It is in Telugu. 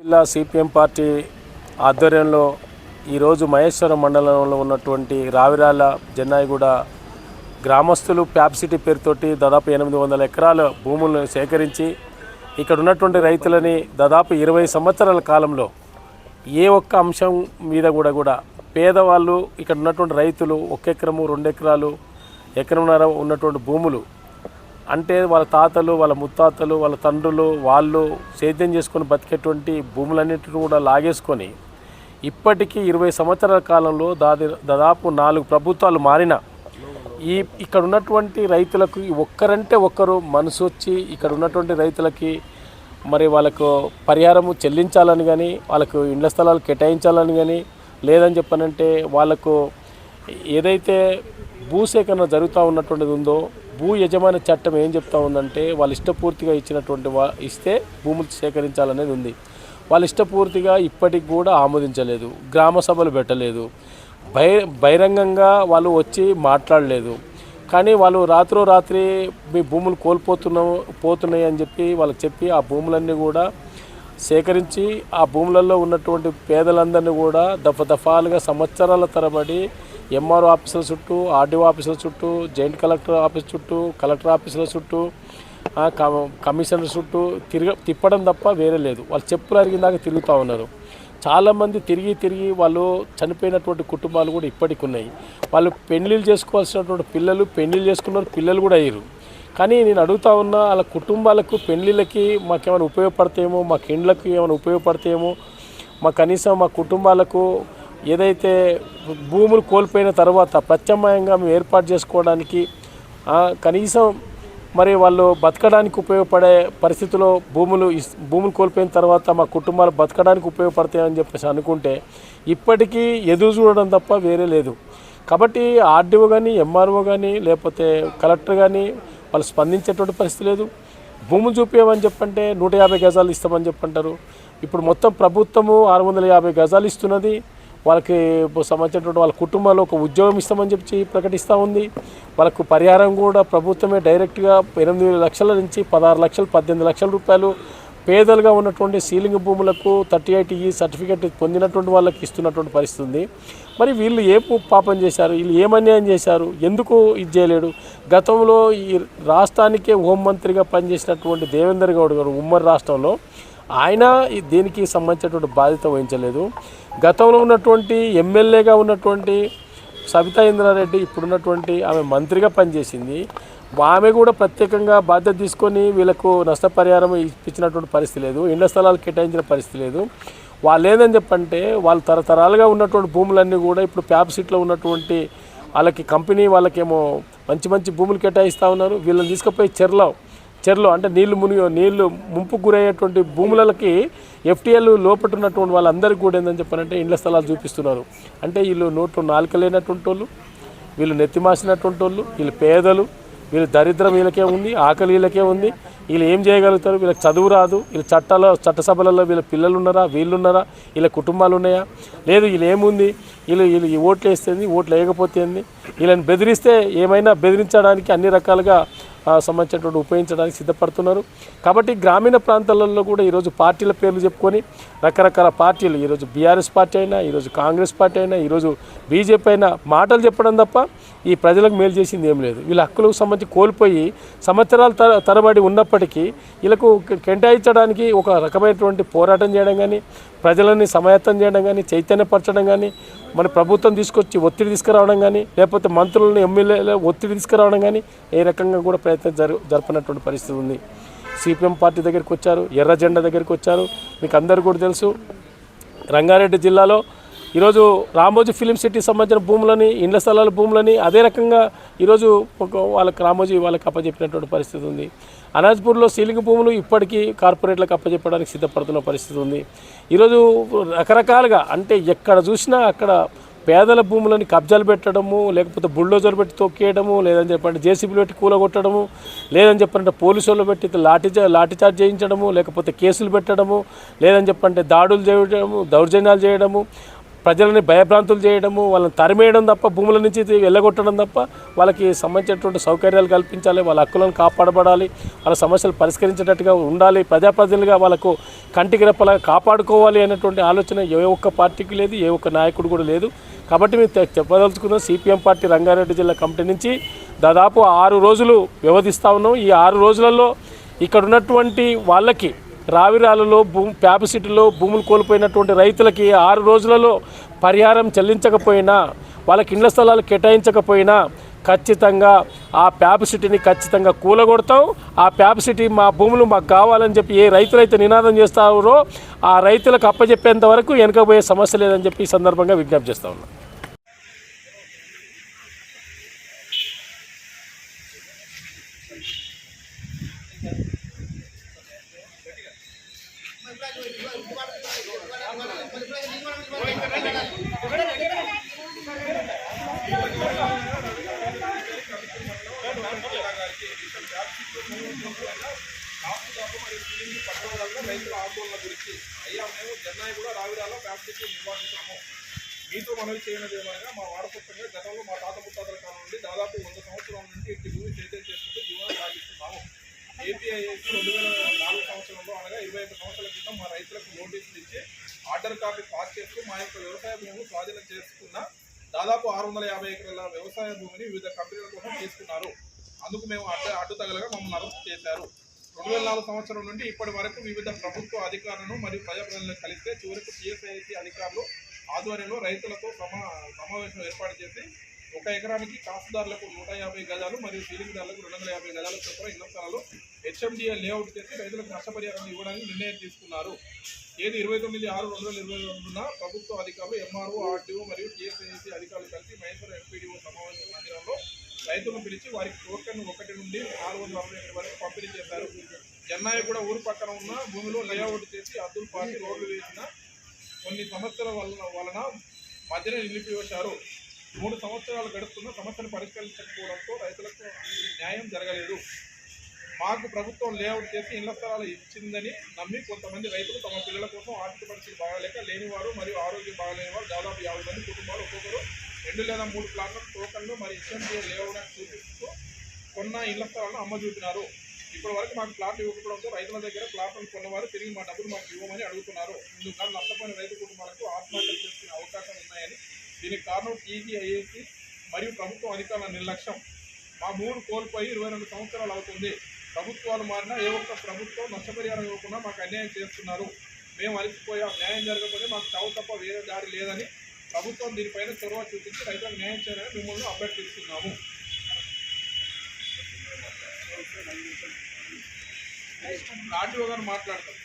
జిల్లా సిపిఎం పార్టీ ఆధ్వర్యంలో ఈరోజు మహేశ్వరం మండలంలో ఉన్నటువంటి రావిరాల జన్నాయిగూడ గ్రామస్తులు ప్యాప్సిటీ పేరుతోటి దాదాపు 800 ఎకరాల భూములను సేకరించి ఇక్కడ ఉన్నటువంటి రైతులని దాదాపు 20 సంవత్సరాల కాలంలో ఏ ఒక్క అంశం మీద కూడా పేదవాళ్ళు ఇక్కడ ఉన్నటువంటి రైతులు 1 ఎకరము 2 ఎకరాలు ఎకరంన్నర ఉన్నటువంటి భూములు అంటే వాళ్ళ తాతలు వాళ్ళ ముత్తాతలు వాళ్ళ తండ్రులు వాళ్ళు సేద్యం చేసుకొని బతికేటువంటి భూములన్నింటినీ కూడా లాగేసుకొని ఇప్పటికీ 20 సంవత్సరాల కాలంలో దాదాపు 4 ప్రభుత్వాలు మారిన ఇక్కడ ఉన్నటువంటి రైతులకు ఒక్కరంటే ఒక్కరు మనసు వచ్చి ఇక్కడ ఉన్నటువంటి రైతులకి మరి వాళ్ళకు పరిహారము చెల్లించాలని కానీ వాళ్ళకు ఇండ్ల స్థలాలు కేటాయించాలని కానీ లేదని చెప్పనంటే వాళ్ళకు ఏదైతే భూసేకరణ జరుగుతూ ఉన్నటువంటిది ఉందో భూ యజమాని చట్టం ఏం చెప్తా ఉందంటే వాళ్ళు ఇష్టపూర్తిగా ఇచ్చినటువంటి ఇస్తే భూములు సేకరించాలనేది ఉంది. వాళ్ళు ఇష్టపూర్తిగా ఇప్పటికి కూడా ఆమోదించలేదు, గ్రామ సభలు పెట్టలేదు, బహిరంగంగా వాళ్ళు వచ్చి మాట్లాడలేదు. కానీ వాళ్ళు రాత్రి మీ భూములు పోతున్నాయి అని చెప్పి ఆ భూములన్నీ కూడా సేకరించి ఆ భూములలో ఉన్నటువంటి పేదలందరినీ కూడా దఫాలుగా సంవత్సరాల తరబడి ఎంఆర్ఓ ఆఫీసుల చుట్టూ, ఆర్డీఓ ఆఫీసుల చుట్టూ, జాయింట్ కలెక్టర్ ఆఫీస్ చుట్టూ, కలెక్టర్ ఆఫీసుల చుట్టూ, కమిషనర్ చుట్టూ తిప్పడం తప్ప వేరే లేదు. వాళ్ళు చెప్పులు అరిగిందాక తిరుగుతూ ఉన్నారు. చాలామంది తిరిగి వాళ్ళు చనిపోయినటువంటి కుటుంబాలు కూడా ఇప్పటికి ఉన్నాయి. వాళ్ళు పెళ్ళిళ్ళు చేసుకోవాల్సినటువంటి పెళ్ళిళ్ళు చేసుకున్నారు, పిల్లలు కూడా అయ్యారు. కానీ నేను అడుగుతా ఉన్నా వాళ్ళ కుటుంబాలకు పెళ్ళిళ్ళకి మాకేమైనా ఉపయోగపడతాయేమో, మాకు ఇండ్లకు ఏమైనా ఉపయోగపడతాయేమో, కనీసం మా కుటుంబాలకు ఏదైతే భూములు కోల్పోయిన తర్వాత ప్రత్యామ్నాయంగా మేము ఏర్పాటు చేసుకోవడానికి కనీసం మరి వాళ్ళు బతకడానికి ఉపయోగపడే పరిస్థితిలో భూములు కోల్పోయిన తర్వాత మా కుటుంబాలు బతకడానికి ఉపయోగపడతాయని చెప్పేసి అనుకుంటే ఇప్పటికీ ఎదురు చూడడం తప్ప వేరే లేదు. కాబట్టి ఆర్డీఓ కానీ, ఎంఆర్ఓ కానీ, లేకపోతే కలెక్టర్ కానీ వాళ్ళు స్పందించేటువంటి పరిస్థితి లేదు. భూములు చూపించమని చెప్పంటే 150 గజాలు ఇస్తామని చెప్పంటారు. ఇప్పుడు మొత్తం ప్రభుత్వము 650 గజాలు ఇస్తున్నది. వాళ్ళకి సంబంధించినటువంటి వాళ్ళ కుటుంబాల్లో ఒక ఉద్యోగం ఇస్తామని చెప్పి ప్రకటిస్తూ ఉంది. వాళ్ళకు పరిహారం కూడా ప్రభుత్వమే డైరెక్ట్గా 8 లక్షల నుంచి 16 లక్షలు 18 లక్షల రూపాయలు పేదలుగా ఉన్నటువంటి సీలింగ్ భూములకు 38E సర్టిఫికేట్ పొందినటువంటి వాళ్ళకి ఇస్తున్నటువంటి పరిస్థితి ఉంది. మరి వీళ్ళు ఏ పాపం చేశారు, వీళ్ళు ఏం అన్యాయం చేశారు, ఎందుకు ఇది చేయలేడు? గతంలో ఈ రాష్ట్రానికే హోంమంత్రిగా పనిచేసినటువంటి దేవేందర్ గౌడ్ గారు ఉమ్మడి రాష్ట్రంలో ఆయన దీనికి సంబంధించినటువంటి బాధ్యత వహించలేదు. గతంలో ఉన్నటువంటి ఎమ్మెల్యేగా ఉన్నటువంటి సబితా ఇంద్రారెడ్డి ఇప్పుడున్నటువంటి ఆమె మంత్రిగా పనిచేసింది. ఆమె కూడా ప్రత్యేకంగా బాధ్యత తీసుకొని వీళ్ళకు నష్టపరిహారం ఇప్పించినటువంటి పరిస్థితి లేదు, ఇండ్ల స్థలాలు కేటాయించిన పరిస్థితి లేదు. వాళ్ళు ఏదని చెప్పంటే వాళ్ళు తరతరాలుగా ఉన్నటువంటి భూములన్నీ కూడా ఇప్పుడు ప్యాప్సిటీలో ఉన్నటువంటి వాళ్ళకి కంపెనీ వాళ్ళకేమో మంచి భూములు కేటాయిస్తూ ఉన్నారు. వీళ్ళని తీసుకుపోయి చెర్లో అంటే నీళ్లు ముంపుకు గురయ్యేటువంటి భూములకి FTL లోపల ఉన్నటువంటి వాళ్ళందరికీ కూడా ఏందని చెప్పారంటే ఇండ్ల స్థలాలు చూపిస్తున్నారు. అంటే వీళ్ళు నోట్లో నాలుక లేనటువంటి వాళ్ళు, వీళ్ళు నెత్తిమాసినటువంటి వాళ్ళు, వీళ్ళు పేదలు, వీళ్ళు దరిద్రం వీళ్ళకే ఉంది, ఆకలి వీళ్ళకే ఉంది. వీళ్ళు ఏం చేయగలుగుతారు? వీళ్ళకి చదువు రాదు. వీళ్ళు చట్టసభలలో వీళ్ళ పిల్లలు ఉన్నారా, వీళ్ళున్నారా, వీళ్ళ కుటుంబాలు ఉన్నాయా? లేదు. వీళ్ళు ఏముంది, వీళ్ళు ఈ ఓట్లు వేస్తుంది, ఓట్లు వేయకపోతే ఏంది? వీళ్ళని బెదిరిస్తే ఏమైనా బెదిరించడానికి అన్ని రకాలుగా సంబంధించినటువంటి ఉపయోగించడానికి సిద్ధపడుతున్నారు. కాబట్టి గ్రామీణ ప్రాంతాలలో కూడా ఈరోజు పార్టీల పేర్లు చెప్పుకొని రకరకాల పార్టీలు, ఈరోజు బీఆర్ఎస్ పార్టీ అయినా, ఈరోజు కాంగ్రెస్ పార్టీ అయినా, ఈరోజు బీజేపీ అయినా మాటలు చెప్పడం తప్ప ఈ ప్రజలకు మేలు చేసింది ఏం లేదు. వీళ్ళ హక్కులకు సంబంధించి కోల్పోయి సంవత్సరాల తరబడి ఉన్నప్పటికీ వీళ్ళకు కేటాయించడానికి ఒక రకమైనటువంటి పోరాటం చేయడం కానీ, ప్రజలని సమాయత్తం చేయడం కానీ, చైతన్యపరచడం కానీ, మన ప్రభుత్వం తీసుకొచ్చి ఒత్తిడి తీసుకురావడం కానీ, లేకపోతే మంత్రులను ఎమ్మెల్యేల ఒత్తిడి తీసుకురావడం కానీ ఏ రకంగా కూడా ప్రయత్నం జరపనటువంటి పరిస్థితి ఉంది. సిపిఎం పార్టీ దగ్గరికి వచ్చారు, ఎర్ర జెండా దగ్గరికి వచ్చారు. మీకు అందరూ కూడా తెలుసు, రంగారెడ్డి జిల్లాలో ఈరోజు రామోజీ ఫిలిం సిటీ సంబంధించిన భూములని, ఇండ్ల స్థలాల భూములని అదే రకంగా ఈరోజు రామోజీ వాళ్ళకి అప్పచెప్పినటువంటి పరిస్థితి ఉంది. అనాజ్పూర్లో సీలింగ్ భూములు ఇప్పటికీ కార్పొరేట్లకు అప్పచెప్పడానికి సిద్ధపడుతున్న పరిస్థితి ఉంది. ఈరోజు రకరకాలుగా అంటే ఎక్కడ చూసినా అక్కడ పేదల భూములని కబ్జాలు పెట్టడము, లేకపోతే బుల్డోజర్ పెట్టి తొక్కేయడము, లేదని చెప్పంటే జేసీబీలు పెట్టి కూలగొట్టడము, లేదని చెప్పంటే పోలీసు వాళ్ళు పెట్టి లాఠీచార్జ్ చేయించడము, లేకపోతే కేసులు పెట్టడము, లేదని చెప్పంటే దాడులు చేయడము, దౌర్జన్యాలు చేయడము, ప్రజలని భయభ్రాంతులు చేయడము, వాళ్ళని తరిమేయడం తప్ప, భూముల నుంచి వెళ్ళగొట్టడం తప్ప వాళ్ళకి సంబంధించినటువంటి సౌకర్యాలు కల్పించాలి, వాళ్ళ హక్కులను కాపాడబడాలి, వాళ్ళ సమస్యలు పరిష్కరించేటట్టుగా ఉండాలి, ప్రజాప్రతినిధులుగా వాళ్ళకు కంటికి రెప్పలాగా కాపాడుకోవాలి అనేటువంటి ఆలోచన ఏ ఒక్క పార్టీకి లేదు, ఏ ఒక్క నాయకుడు కూడా లేదు. కాబట్టి మేము చెప్పదలుచుకున్నాం, సిపిఎం పార్టీ రంగారెడ్డి జిల్లా కమిటీ నుంచి దాదాపు 6 రోజులు వ్యవధిస్తూ ఉన్నాం. ఈ 6 రోజులలో ఇక్కడ ఉన్నటువంటి వాళ్ళకి రావిరాలలో ప్యాపిసిటీలో భూములు కోల్పోయినటువంటి రైతులకి 6 రోజులలో పరిహారం చెల్లించకపోయినా, వాళ్ళకి ఇళ్ల స్థలాలు కేటాయించకపోయినా ఖచ్చితంగా ఆ ప్యాపిసిటీని ఖచ్చితంగా కూలగొడతాం. ఆ ప్యాపిసిటీ మా భూములు మాకు కావాలని చెప్పి ఏ రైతులైతే నినాదం చేస్తారో ఆ రైతులకు అప్పచెప్పేంత వరకు వెనకపోయే సమస్య లేదని చెప్పి ఈ సందర్భంగా విజ్ఞప్తి చేస్తూ ఉన్నాం. రైతుల ఆందోళన గురించి అయ్యా మేము చెన్నై కూడా రావిరాలో ప్యాప్సిటీ నిర్వహించాము. మీతో మనవి చేయనది ఏమనగా మా వారసత్వంగా గతంలో మా తాత ముత్తాతల కాలం నుండి దాదాపు 100 సంవత్సరాల నుండి ఇంటి భూమి సేద్యం చేసుకుంటూ జీవనం సాగిస్తున్నాము. ఏపీఐఏసి 2004 సంవత్సరంలో అనగా 25 సంవత్సరాల క్రితం మా రైతులకు నోటీసులు ఇచ్చి ఆర్డర్ కాపీ పాస్ చేస్తూ మా యొక్క వ్యవసాయ భూములు స్వాధీనం చేసుకున్న దాదాపు 650 ఎకరాల వ్యవసాయ భూమిని వివిధ కంపెనీల కోసం తీసుకున్నారు. అందుకు మేము అడ్డుతగలగా మమ్మల్ని అరెస్ట్ చేశారు. 2004 సంవత్సరం నుండి ఇప్పటి వరకు వివిధ ప్రభుత్వ అధికారులను మరియు ప్రజాప్రతినిధులను కలిస్తే చివరకు టీఎస్ఐసి అధికారులు ఆధ్వర్యంలో రైతులతో సమావేశం ఏర్పాటు చేసి 1 ఎకరానికి కాసుదారులకు 150 గజాలు మరియు సీలింగ్దారులకు 250 గజాల చొప్పున ఇళ్ల స్థలాలు హెచ్ఎండిఏ లేఅవుట్ చేసి రైతులకు నష్టపరిహారం ఇవ్వడానికి నిర్ణయం తీసుకున్నారు. ఏది 29/6/2022న ప్రభుత్వ అధికారులు ఎంఆర్ఓ, ఆర్టీఓ మరియు టీఎస్ఐసి అధికారులు కలిసి మహేశ్వరం ఎంపీడీఓ సమావేశ మందిరంలో రైతులను పిలిచి వారికి టోకెన్ 1 నుండి 461 వరకు పంపిణీ చేశారు. చెన్నై కూడా ఊరు పక్కన ఉన్న భూమిలో లేఅవుట్ చేసి అద్దులు పాటి రోడ్లు వేసిన కొన్ని సమస్యల వలన మధ్యనే నిలిపివేశారు. 3 సంవత్సరాలు గడుస్తున్న సమస్యను పరిష్కరించకపోవడంతో రైతులకు న్యాయం జరగలేదు. మాకు ప్రభుత్వం లేఅవుట్ చేసి ఇళ్ల స్థలాలు ఇచ్చిందని నమ్మి కొంతమంది రైతులు తమ పిల్లల కోసం ఆర్థిక పరిస్థితులు బాగాలేక లేనివారు మరియు ఆరోగ్యం బాగాలేని వారు దాదాపు 50 మంది కుటుంబాలు ఒక్కొక్కరు 2 లేదా 3 ప్లాట్లకు టోకన్లు మరియు హెచ్ఎండిఏ లేఅవుట్ చూపిస్తూ కొన్న ఇళ్ల స్థలాలను అమ్మజూపినారు. ఇప్పటి వరకు మాకు ప్లాట్లు ఇవ్వకపోవడంతో రైతుల దగ్గర ప్లాట్లను కొన్నవారు తిరిగి మా డబ్బులు మాకు ఇవ్వమని అడుగుతున్నారు. ఇందుకు నష్టపోయిన రైతు కుటుంబాలకు ఆత్మహత్యలు చేసుకునే అవకాశం ఉన్నాయని, దీనికి కారణం టీజీఐఏసి మరియు ప్రభుత్వం అధికారుల నిర్లక్ష్యం. మా భూములు కోల్పోయి 22 సంవత్సరాలు అవుతుంది. ప్రభుత్వాలు మారినా ఏ ఒక్క ప్రభుత్వం నష్టపరిహారం ఇవ్వకుండా మాకు అన్యాయం చేస్తున్నారు. మేము అలసిపోయాం. న్యాయం జరగకపోతే మాకు చావు తప్ప వేరే దారి లేదని ప్రభుత్వం దీనిపైన చొరవ చూపించి రైతులకు న్యాయం చేయాలని మిమ్మల్ని అభ్యర్థిస్తున్నాము. ఆర్టీఓ గారు మాట్లాడతారు.